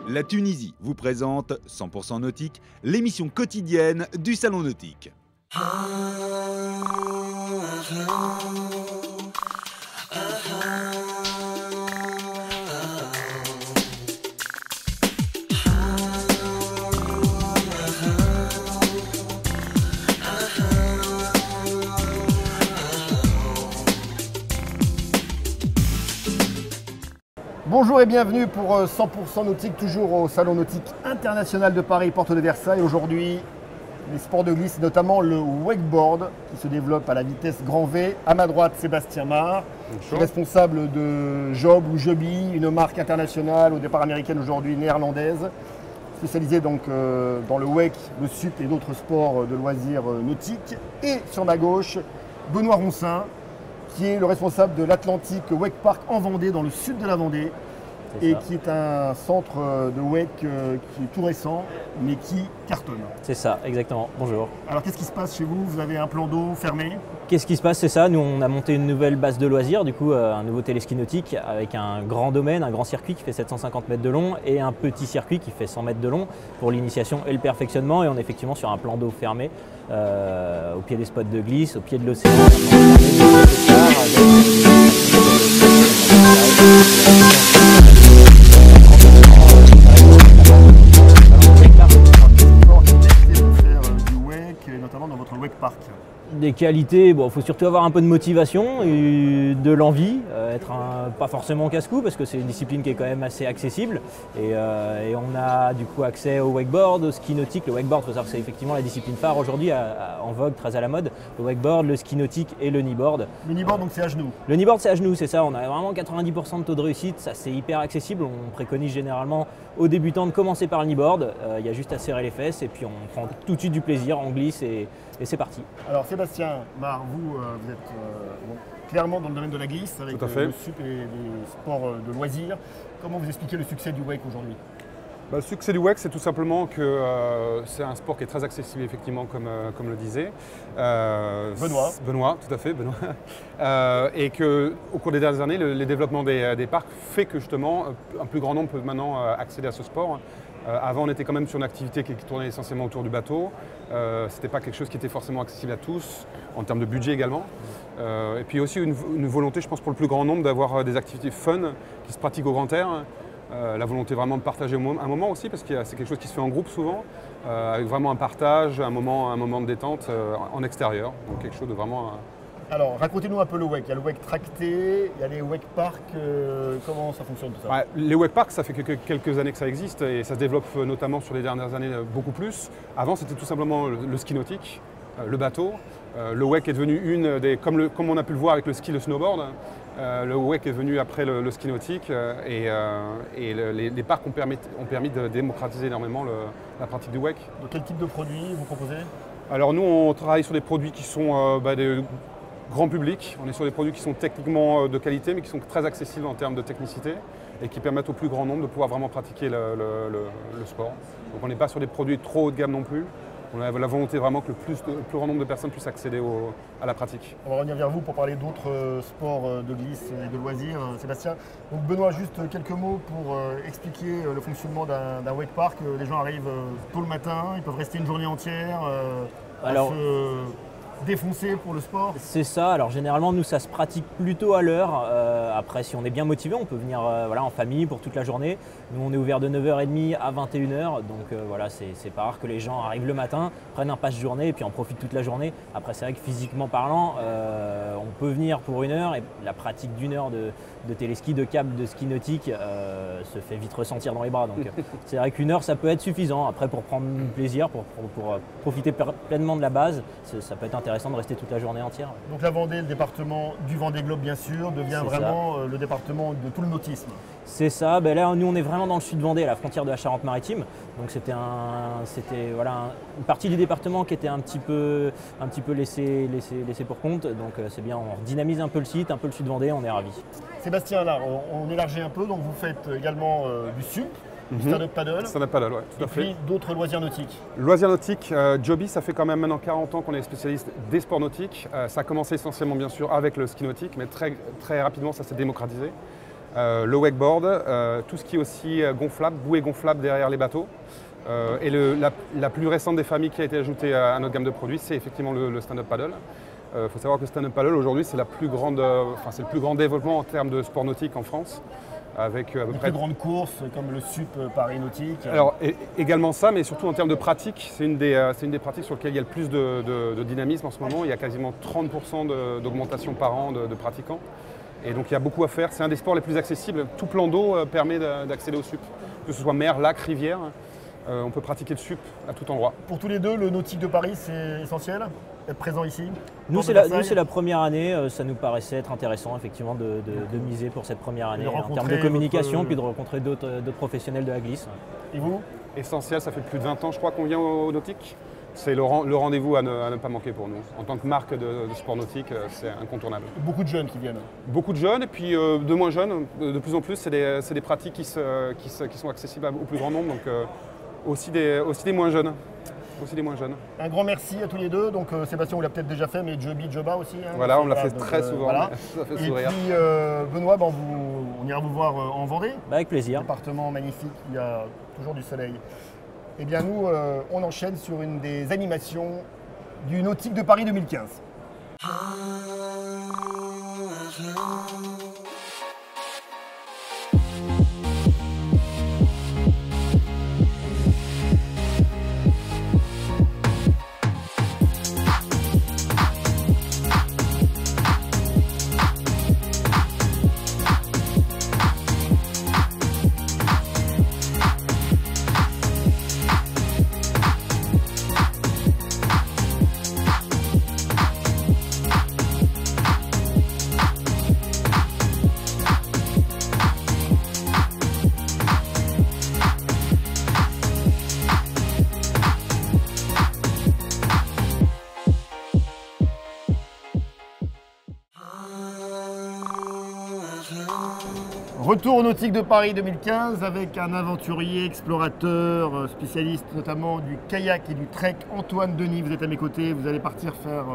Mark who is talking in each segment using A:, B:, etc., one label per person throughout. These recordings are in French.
A: La Tunisie vous présente 100% nautique, l'émission quotidienne du Salon Nautique.
B: Bonjour et bienvenue pour 100% nautique, toujours au Salon Nautique International de Paris, porte de Versailles. Aujourd'hui, les sports de glisse, notamment le wakeboard qui se développe à la vitesse grand V. À ma droite, Sébastien Marr, responsable de Job ou Joby, une marque internationale au départ américaine, aujourd'hui néerlandaise, spécialisée donc dans le wake, le sup et d'autres sports de loisirs nautiques. Et sur ma gauche, Benoît Roncin, qui est le responsable de l'Atlantic Wake Park en Vendée, dans le sud de la Vendée, et qui est un centre de wake qui est tout récent, mais qui cartonne.
C: C'est ça, exactement. Bonjour.
B: Alors qu'est-ce qui se passe chez vous? Vous avez un plan d'eau fermé?
C: Qu'est-ce qui se passe? C'est ça, nous on a monté une nouvelle base de loisirs, du coup un nouveau téléski nautique avec un grand domaine, un grand circuit qui fait 750 mètres de long et un petit circuit qui fait 100 mètres de long pour l'initiation et le perfectionnement. Et on est effectivement sur un plan d'eau fermé au pied des spots de glisse, au pied de l'océan. Des qualités, bon, faut surtout avoir un peu de motivation, de l'envie, être pas forcément casse-cou parce que c'est une discipline qui est quand même assez accessible et on a du coup accès au wakeboard, au ski nautique. Le wakeboard, il faut savoir que c'est effectivement la discipline phare aujourd'hui en vogue, très à la mode. Le wakeboard, le ski nautique et le kneeboard.
B: Le kneeboard donc c'est à genoux? Le
C: kneeboard c'est à genoux, c'est ça, on a vraiment 90% de taux de réussite, ça c'est hyper accessible. On préconise généralement aux débutants de commencer par le kneeboard, il y a juste à serrer les fesses et puis on prend tout de suite du plaisir, on glisse et c'est parti.
B: Alors Sébastien Marr, vous êtes clairement dans le domaine de la glisse avec le sup et les sports de loisirs. Comment vous expliquez le succès du wake aujourd'hui?
D: Le succès du wake, c'est tout simplement que c'est un sport qui est très accessible, effectivement, comme le disait Benoît, tout à fait, Benoît. Et qu'au cours des dernières années, les développements des parcs fait que justement un plus grand nombre peut maintenant accéder à ce sport. Avant, on était quand même sur une activité qui tournait essentiellement autour du bateau. Ce n'était pas quelque chose qui était forcément accessible à tous, en termes de budget également. Et puis aussi une volonté, je pense, pour le plus grand nombre d'avoir des activités fun qui se pratiquent au grand air. La volonté vraiment de partager un moment aussi, parce que c'est quelque chose qui se fait en groupe souvent, avec vraiment un partage, un moment de détente en extérieur. Donc quelque chose de vraiment...
B: Alors, racontez-nous un peu le wake. Il y a le wake tracté, il y a les wake parks. Comment ça fonctionne tout ça?
D: Les wake parks, ça fait quelques années que ça existe et ça se développe notamment sur les dernières années beaucoup plus. Avant, c'était tout simplement le ski nautique, le bateau. Le wake est devenu une des... Comme on a pu le voir avec le ski, le snowboard, le wake est venu après le ski nautique et les parcs ont permis de démocratiser énormément la pratique du wake.
B: Donc, quel type de produits vous proposez?
D: Alors nous, on travaille sur des produits qui sont des grand public. On est sur des produits qui sont techniquement de qualité mais qui sont très accessibles en termes de technicité et qui permettent au plus grand nombre de pouvoir vraiment pratiquer le sport. Donc on n'est pas sur des produits trop haut de gamme non plus. On a la volonté vraiment que le plus grand nombre de personnes puissent accéder à la pratique.
B: On va revenir vers vous pour parler d'autres sports de glisse et de loisirs, Sébastien. Donc Benoît, juste quelques mots pour expliquer le fonctionnement d'un wake park. Les gens arrivent tôt le matin, ils peuvent rester une journée entière à se défoncer pour le sport? C'est ça,
C: alors généralement nous ça se pratique plutôt à l'heure. Après si on est bien motivé, on peut venir en famille pour toute la journée. Nous on est ouvert de 9h30 à 21h, donc c'est pas rare que les gens arrivent le matin, prennent un passe-journée et puis en profitent toute la journée. Après c'est vrai que physiquement parlant, on peut venir pour 1 heure et la pratique d'1 heure de téléski, de câble, de ski nautique se fait vite ressentir dans les bras. Donc c'est vrai qu'1 heure ça peut être suffisant. Après pour prendre plaisir, pour profiter pleinement de la base, ça peut être intéressant de rester toute la journée entière.
B: Donc la Vendée, le département du Vendée Globe bien sûr, devient vraiment le département de tout le nautisme.
C: C'est ça, là nous on est vraiment dans le sud Vendée, à la frontière de la Charente-Maritime. Donc c'était une partie du département qui était un petit peu laissée pour compte. Donc c'est bien, on dynamise un peu le site, un peu le sud Vendée, on est ravis.
B: Sébastien, là on élargit un peu, donc vous faites également du sup. Stand-up paddle.
D: Stand-up paddle, oui, tout à fait.
B: Et puis d'autres loisirs nautiques.
D: Loisirs nautiques, Joby, ça fait quand même maintenant 40 ans qu'on est spécialiste des sports nautiques. Ça a commencé essentiellement bien sûr avec le ski nautique, mais très rapidement ça s'est démocratisé. le wakeboard, tout ce qui est aussi gonflable, bouée gonflable derrière les bateaux. Et la plus récente des familles qui a été ajoutée à notre gamme de produits, c'est effectivement le stand-up paddle. Il faut savoir que le stand-up paddle aujourd'hui, c'est le plus grand développement en termes de sport nautique en France. Avec à peu
B: Les
D: près
B: plus grandes courses comme le SUP Paris Nautique.
D: Alors également ça, mais surtout en termes de pratique, c'est une des pratiques sur lesquelles il y a le plus de dynamisme en ce moment. Il y a quasiment 30% d'augmentation par an de pratiquants. Et donc il y a beaucoup à faire. C'est un des sports les plus accessibles. Tout plan d'eau permet d'accéder au SUP. Que ce soit mer, lac, rivière, on peut pratiquer le SUP à tout endroit.
B: Pour tous les deux, le nautique de Paris, c'est essentiel, être présent ici.
C: Nous,
B: Porte
C: c'est
B: de
C: la,
B: Versailles.
C: première année, ça nous paraissait être intéressant effectivement de miser pour cette première année en termes
B: rencontrer
C: de communication,
B: votre-
C: puis de rencontrer d'autres professionnels de la glisse.
B: Et vous?
D: Essentiel, ça fait plus de 20 ans je crois qu'on vient au nautique. C'est le rendez-vous à ne pas manquer pour nous. En tant que marque de sport nautique, c'est incontournable.
B: Beaucoup de jeunes qui viennent.
D: Beaucoup de jeunes et puis de moins jeunes. De plus en plus, c'est des pratiques qui sont accessibles au plus grand nombre. Donc aussi des moins jeunes.
B: Un grand merci à tous les deux. Donc Sébastien, on l'a peut-être déjà fait, mais Joby, Joba aussi. Hein.
D: Voilà, on l'a fait
B: Donc,
D: très souvent.
B: voilà.
D: Ça fait
B: Et
D: sourire.
B: puis Benoît, on ira vous voir en Vendée.
C: Bah, avec plaisir.
B: Département magnifique, il y a toujours du soleil. Eh bien nous, on enchaîne sur une des animations du Nautique de Paris 2015. Retour au Nautique de Paris 2015 avec un aventurier, explorateur, spécialiste notamment du kayak et du trek, Antoine Denis. Vous êtes à mes côtés, vous allez partir faire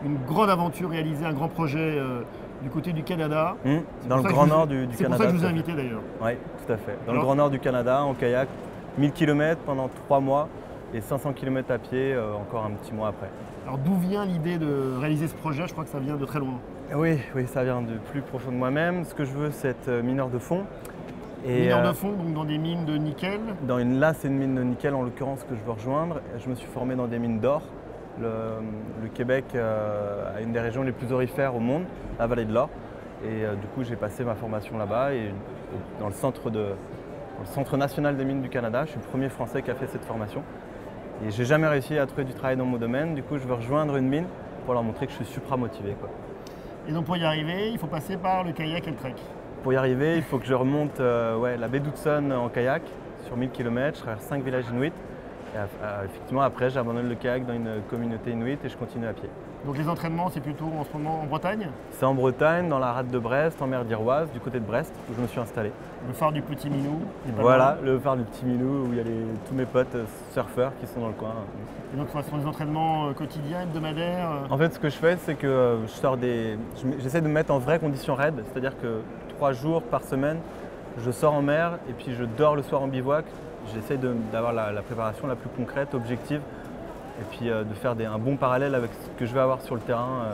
B: une grande aventure, réaliser un grand projet du côté du Canada.
E: Dans le grand nord du
B: C'est pour
E: Canada.
B: ça que je vous ai invité d'ailleurs.
E: Oui, tout à fait. Dans
B: Alors
E: le grand nord du Canada, en kayak, 1000 km pendant 3 mois et 500 km à pied encore un petit mois après.
B: Alors d'où vient l'idée de réaliser ce projet? Je crois que ça vient de très loin.
E: Oui, ça vient de plus profond de moi-même. Ce que je veux, c'est être mineur de fond.
B: Mineur de fond, donc dans des mines de nickel.
E: Là, c'est une mine de nickel en l'occurrence que je veux rejoindre. Je me suis formé dans des mines d'or. Le Québec a une des régions les plus aurifères au monde, la vallée de l'or. Et du coup, j'ai passé ma formation là-bas et dans le centre national des mines du Canada. Je suis le premier Français qui a fait cette formation. Et j'ai jamais réussi à trouver du travail dans mon domaine. Du coup, je veux rejoindre une mine pour leur montrer que je suis supra motivé, quoi.
B: Et donc pour y arriver, il faut passer par le kayak et le trek.
E: Pour y arriver, il faut que je remonte la baie d'Hudson en kayak sur 1000 km, je traverse 5 villages inuits. Et effectivement, après, j'abandonne le kayak dans une communauté inuite et je continue à pied.
B: Donc les entraînements, c'est plutôt en ce moment en Bretagne?
E: C'est en Bretagne, dans la rade de Brest, en mer d'Iroise, du côté de Brest, où je me suis installé.
B: Le phare du Petit Minou. n'est pas
E: Voilà,
B: loin.
E: le phare du Petit Minou, où il y a tous mes potes surfeurs qui sont dans le coin.
B: Et donc ce sont des entraînements quotidiens, hebdomadaires.
E: En fait, ce que je fais, c'est que j'essaie de me mettre en vraie condition raid, c'est-à-dire que 3 jours par semaine, je sors en mer et puis je dors le soir en bivouac. J'essaie d'avoir la préparation la plus concrète, objective, et puis de faire un bon parallèle avec ce que je vais avoir sur le terrain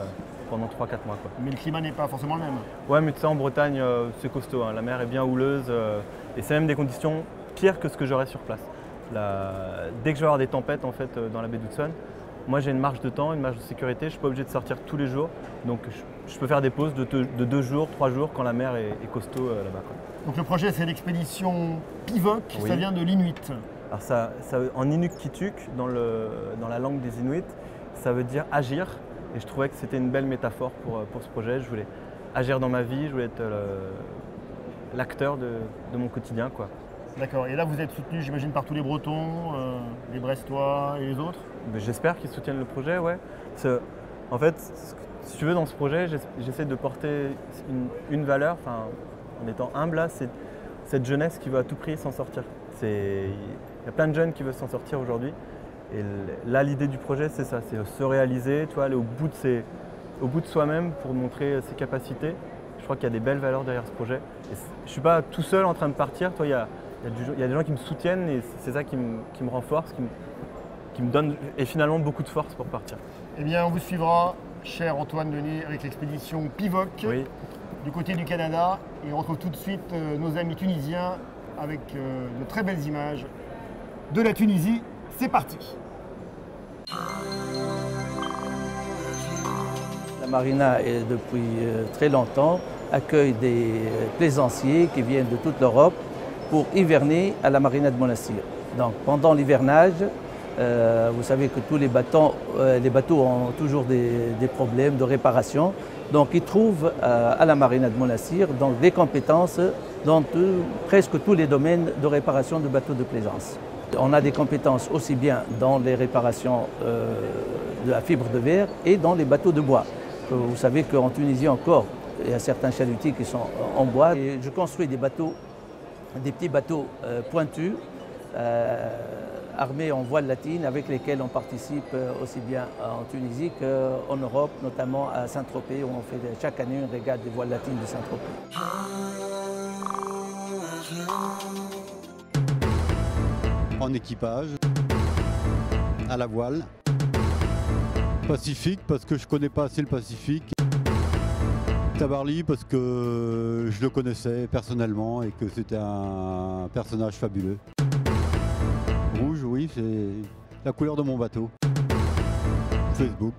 E: pendant 3-4 mois, quoi.
B: Mais le climat n'est pas forcément le même.
E: Ouais, mais tu sais, en Bretagne, c'est costaud, hein. La mer est bien houleuse et c'est même des conditions pires que ce que j'aurais sur place. Dès que je vais avoir des tempêtes en fait, dans la baie d'Hudson, moi j'ai une marge de temps, une marge de sécurité, je ne suis pas obligé de sortir tous les jours. Donc je peux faire des pauses de 2 jours, 3 jours quand la mer est costaud là-bas, quoi.
B: Donc le projet c'est l'expédition Pivok,
E: Oui.
B: ça vient de l'Inuit.
E: Alors en Inuktitut, dans la langue des Inuits, ça veut dire agir. Et je trouvais que c'était une belle métaphore pour ce projet. Je voulais agir dans ma vie, je voulais être l'acteur de mon quotidien, quoi.
B: D'accord, et là vous êtes soutenu j'imagine par tous les Bretons, les Brestois et les autres.
E: Mais j'espère qu'ils soutiennent le projet, ouais. En fait, si tu veux, dans ce projet, j'essaie de porter une valeur, en étant humble, là, c'est cette jeunesse qui veut à tout prix s'en sortir. Il y a plein de jeunes qui veulent s'en sortir aujourd'hui. Et là, l'idée du projet, c'est ça, c'est se réaliser, tu vois, aller au bout de soi-même pour montrer ses capacités Je crois qu'il y a des belles valeurs derrière ce projet. Et je ne suis pas tout seul en train de partir. Toi, il y a des gens qui me soutiennent et c'est ça qui me renforce, qui me donne et finalement beaucoup de force pour partir.
B: Eh bien, on vous suivra, cher Antoine Denis, avec l'expédition Pivoc
E: Oui.
B: du côté du Canada. Et on retrouve tout de suite nos amis tunisiens avec de très belles images de la Tunisie. C'est parti!
F: La marina, depuis très longtemps, accueille des plaisanciers qui viennent de toute l'Europe pour hiverner à la marina de Monastir. Donc pendant l'hivernage, vous savez que tous les bateaux ont toujours des problèmes de réparation. Donc ils trouvent à la marina de Monastir donc, des compétences dans presque tous les domaines de réparation de bateaux de plaisance. On a des compétences aussi bien dans les réparations de la fibre de verre et dans les bateaux de bois. Vous savez qu'en Tunisie encore, il y a certains chalutiers qui sont en bois. Et je construis des petits bateaux pointus, armés en voile latine, avec lesquels on participe aussi bien en Tunisie qu'en Europe, notamment à Saint-Tropez, où on fait chaque année une régate des voiles latines de Saint-Tropez.
G: En équipage, à la voile. Pacifique parce que je connais pas assez le Pacifique. Tabarly parce que je le connaissais personnellement et que c'était un personnage fabuleux. Rouge, oui, c'est la couleur de mon bateau. Facebook.